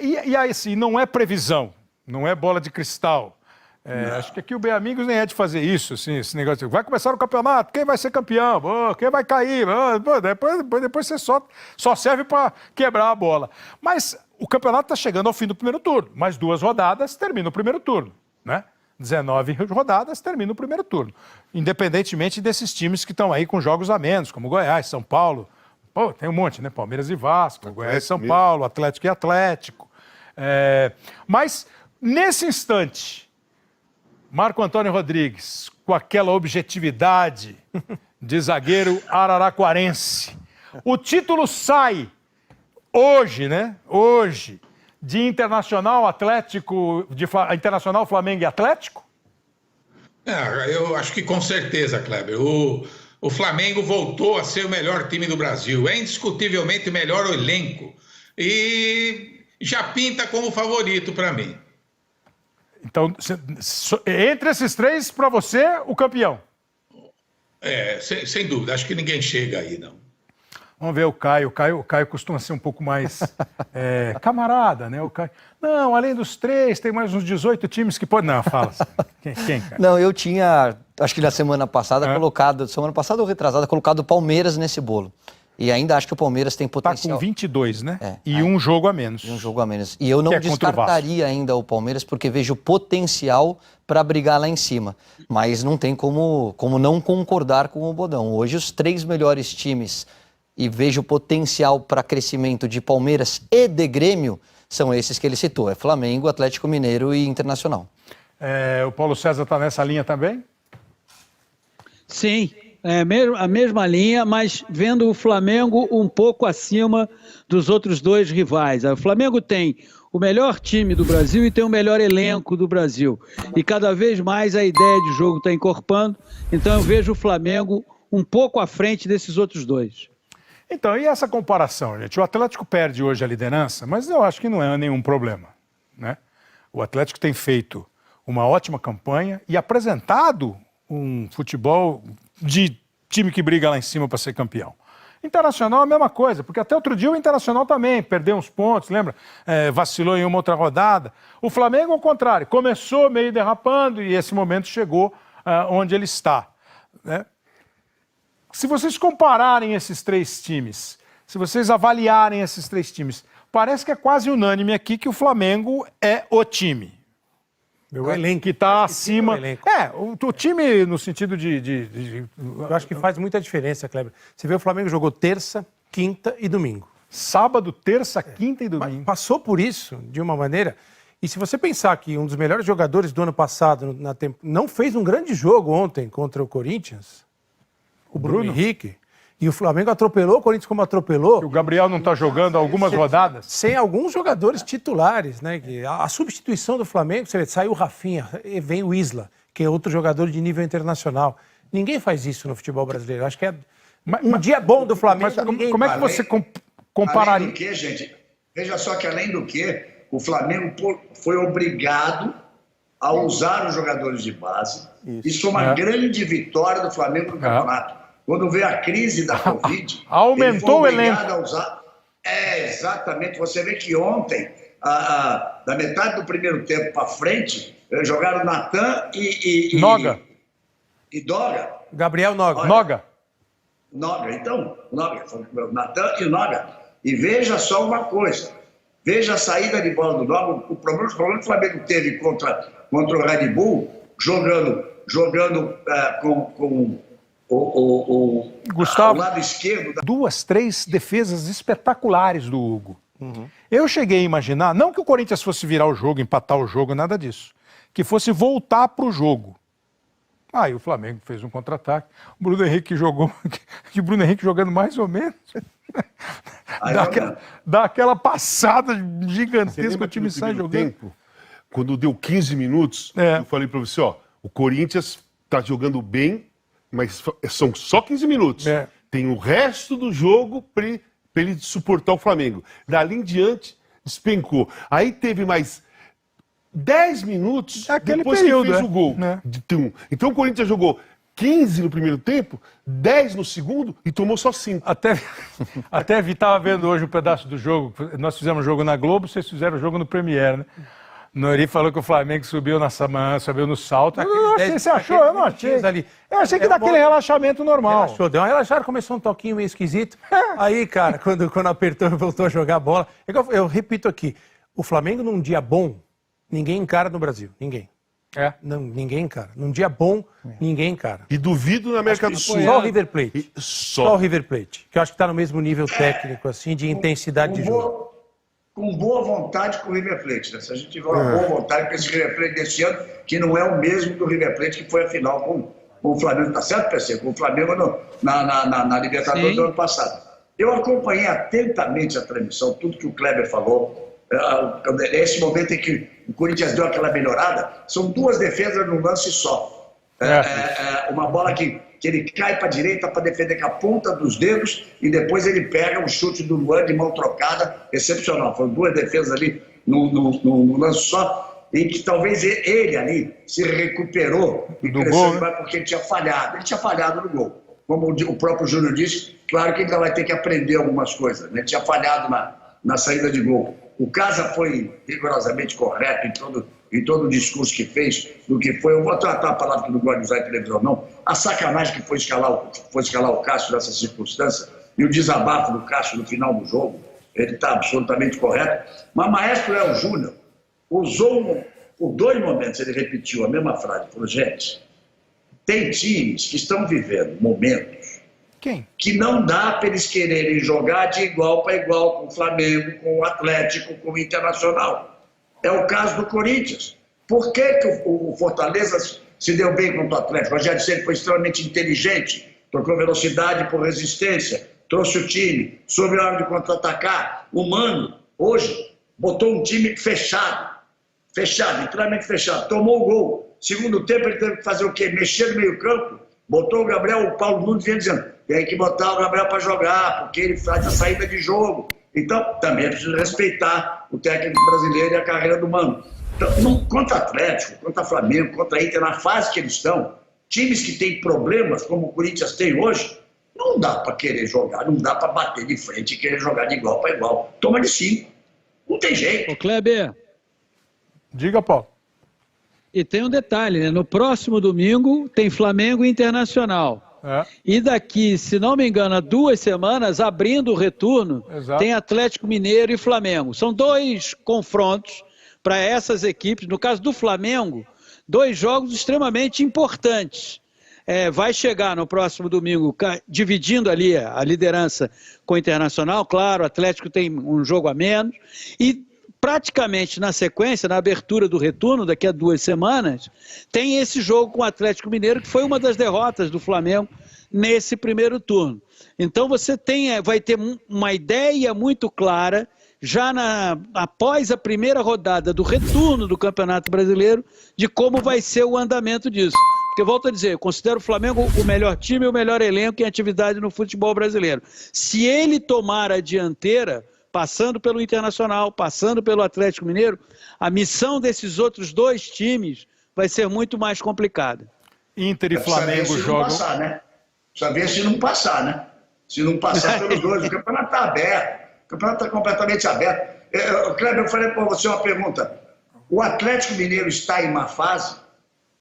E aí, assim, não é previsão, não é bola de cristal. Acho que aqui o Bem Amigos nem é de fazer isso, assim, esse negócio de vai começar o campeonato, quem vai ser campeão? Quem vai cair? Depois você só serve para quebrar a bola. Mas o campeonato está chegando ao fim do primeiro turno. Mais 2 rodadas, termina o primeiro turno, né? 19 rodadas, termina o primeiro turno. Independentemente desses times que estão aí com jogos a menos, como Goiás, São Paulo. Pô, tem um monte, né? Palmeiras e Vasco, Goiás e São Paulo, Atlético e Atlético. Mas, nesse instante, Marco Antônio Rodrigues, com aquela objetividade de zagueiro araraquarense, o título sai hoje, né? Hoje, de Internacional Atlético, Internacional Flamengo e Atlético? Eu acho que com certeza, Kleber. O Flamengo voltou a ser o melhor time do Brasil. É indiscutivelmente o melhor elenco. E já pinta como favorito para mim. Então, entre esses 3, para você, o campeão? Sem dúvida. Acho que ninguém chega aí, não. Vamos ver o Caio. O Caio costuma ser um pouco mais camarada, né? O Caio. Não, além dos 3, tem mais uns 18 times que podem. Não, fala assim. Quem, cara? Não, eu tinha, acho que na semana passada, semana passada ou retrasada, colocado o Palmeiras nesse bolo. E ainda acho que o Palmeiras tem potencial. Tá com 22, né? Um jogo a menos. E um jogo a menos. E eu não descartaria ainda o Palmeiras, porque vejo potencial para brigar lá em cima. Mas não tem como não concordar com o Bodão. Hoje, os 3 melhores times, e vejo potencial para crescimento de Palmeiras e de Grêmio, são esses que ele citou. É Flamengo, Atlético Mineiro e Internacional. O Paulo César está nessa linha também? Sim. A mesma linha, mas vendo o Flamengo um pouco acima dos outros 2 rivais. O Flamengo tem o melhor time do Brasil e tem o melhor elenco do Brasil. E cada vez mais a ideia de jogo está encorpando, então eu vejo o Flamengo um pouco à frente desses outros 2. Então, e essa comparação, gente? O Atlético perde hoje a liderança, mas eu acho que não é nenhum problema, né? O Atlético tem feito uma ótima campanha e apresentado um futebol de time que briga lá em cima para ser campeão. Internacional é a mesma coisa, porque até outro dia o Internacional também perdeu uns pontos, lembra? Vacilou em uma outra rodada. O Flamengo, ao contrário, começou meio derrapando e esse momento chegou onde ele está, né? Se vocês compararem esses 3 times, se vocês avaliarem esses 3 times, parece que é quase unânime aqui que o Flamengo é o time. O elenco que está acima. O time no sentido Eu acho que faz muita diferença, Kleber. Você vê, o Flamengo jogou terça, quinta e domingo. Sábado, terça, quinta e domingo. Passou por isso de uma maneira. E se você pensar que um dos melhores jogadores do ano passado não fez um grande jogo ontem contra o Corinthians, o Bruno Henrique, e o Flamengo atropelou o Corinthians como atropelou. O Gabriel não está jogando algumas rodadas? Sem alguns jogadores titulares, né? A substituição do Flamengo, você vê, saiu o Rafinha, vem o Isla, que é outro jogador de nível internacional. Ninguém faz isso no futebol brasileiro. Acho que é um dia bom do Flamengo. Mas como é que você compararia? Além do que, gente, veja só que além do que, o Flamengo foi obrigado a usar os jogadores de base. Isso é uma grande vitória do Flamengo no campeonato. Quando veio a crise da Covid, aumentou o elenco. A usar. Exatamente. Você vê que ontem, da metade do primeiro tempo para frente, jogaram Natan e Noga. E Doga. Gabriel Noga. Noga. Então, Natan e Noga. E veja só uma coisa. Veja a saída de bola do Noga. O problema que o Flamengo teve contra o Red Bull, jogando com Gustavo, ao lado esquerdo. 2, 3 defesas espetaculares do Hugo. Eu cheguei a imaginar, não que o Corinthians fosse virar o jogo, empatar o jogo, nada disso. Que fosse voltar para o jogo. Aí o Flamengo fez um contra-ataque. O Bruno Henrique jogou. E o Bruno Henrique jogando mais ou menos. Dá aquela passada gigantesca, o time sai jogando. Quando deu 15 minutos, eu falei para você, o Corinthians está jogando bem, mas são só 15 minutos. Tem o resto do jogo para ele suportar o Flamengo. Dali em diante, despencou. Aí teve mais 10 minutos Aquele depois período, que fez o gol. Então o Corinthians jogou 15 no primeiro tempo, 10 no segundo e tomou só 5. Até estava vendo hoje um pedaço do jogo. Nós fizemos jogo na Globo, vocês fizeram o jogo no Premiere, né? Nori falou que o Flamengo subiu na Samã, subiu no salto. Você achou? Eu não achei. Eu achei que daquele relaxamento normal. Relaxou, deu uma relaxada, começou um toquinho meio esquisito. Aí, cara, quando apertou e voltou a jogar bola. Eu repito aqui, o Flamengo num dia bom, ninguém encara no Brasil. Ninguém. Não, ninguém encara. Num dia bom, ninguém encara. E duvido na América do Sul. Só o River Plate. Só o River Plate. Que eu acho que está no mesmo nível técnico, assim, de intensidade de jogo. Com boa vontade com o River Plate, né? Se a gente tiver uma boa vontade com esse River Plate desse ano, que não é o mesmo do River Plate que foi a final com o Flamengo, tá certo, PC? Com o Flamengo na Libertadores do ano passado. Eu acompanhei atentamente a transmissão, tudo que o Kleber falou. Esse momento em que o Corinthians deu aquela melhorada, são 2 defesas num lance só. Uma bola que ele cai para a direita para defender com a ponta dos dedos e depois ele pega um chute do Luan de mão trocada, excepcional. Foram 2 defesas ali no lance só, e que talvez ele ali se recuperou e cresceu demais porque ele tinha falhado. Ele tinha falhado no gol. Como o próprio Júnior disse, claro que ainda vai ter que aprender algumas coisas, né? Ele tinha falhado na saída de gol. O Casa foi rigorosamente correto em todo o discurso que fez, do que foi, eu vou tratar a palavra que não gosto de usar em televisão, não, a sacanagem que foi escalar o Cássio nessa circunstância e o desabafo do Cássio no final do jogo, ele está absolutamente correto. Mas Maestro Léo Júnior usou por 2 momentos, ele repetiu a mesma frase, falou, gente, tem times que estão vivendo momentos que não dá para eles quererem jogar de igual para igual com o Flamengo, com o Atlético, com o Internacional. É o caso do Corinthians. Por que o Fortaleza se deu bem contra o Atlético? O Rogério Ceni foi extremamente inteligente, trocou velocidade por resistência, trouxe o time, soube a hora de contra-atacar. O Mano, hoje, botou um time fechado, literalmente fechado, tomou o gol. Segundo tempo ele teve que fazer o quê? Mexer no meio campo, botou o Paulo Nunes dizendo, tem que botar o Gabriel para jogar, porque ele faz a saída de jogo. Então, também é preciso respeitar o técnico brasileiro e a carreira do Mano. Então, contra Atlético, contra Flamengo, contra Inter, na fase que eles estão, times que têm problemas, como o Corinthians tem hoje, não dá para querer jogar, não dá para bater de frente e querer jogar de igual para igual. Toma de 5. Não tem jeito. Ô, Kleber. Diga, Paulo. E tem um detalhe, né? No próximo domingo tem Flamengo e Internacional. E daqui, se não me engano, há 2 semanas, abrindo o retorno, tem Atlético Mineiro e Flamengo. São 2 confrontos para essas equipes. No caso do Flamengo, 2 jogos extremamente importantes. Vai chegar no próximo domingo, dividindo ali a liderança com o Internacional. Claro, o Atlético tem um jogo a menos. E praticamente na sequência, na abertura do retorno, daqui a 2 semanas, tem esse jogo com o Atlético Mineiro, que foi uma das derrotas do Flamengo nesse primeiro turno. Então você vai ter uma ideia muito clara, já após a primeira rodada do retorno do Campeonato Brasileiro, de como vai ser o andamento disso. Porque, volto a dizer, eu considero o Flamengo o melhor time e o melhor elenco em atividade no futebol brasileiro. Se ele tomar a dianteira, passando pelo Internacional, passando pelo Atlético Mineiro, a missão desses outros 2 times vai ser muito mais complicada. Inter e Flamengo jogam... Precisa ver se não passar, né? Se não passar pelos 2, o campeonato está aberto. O campeonato está completamente aberto. Kleber, eu falei para você uma pergunta. O Atlético Mineiro está em má fase?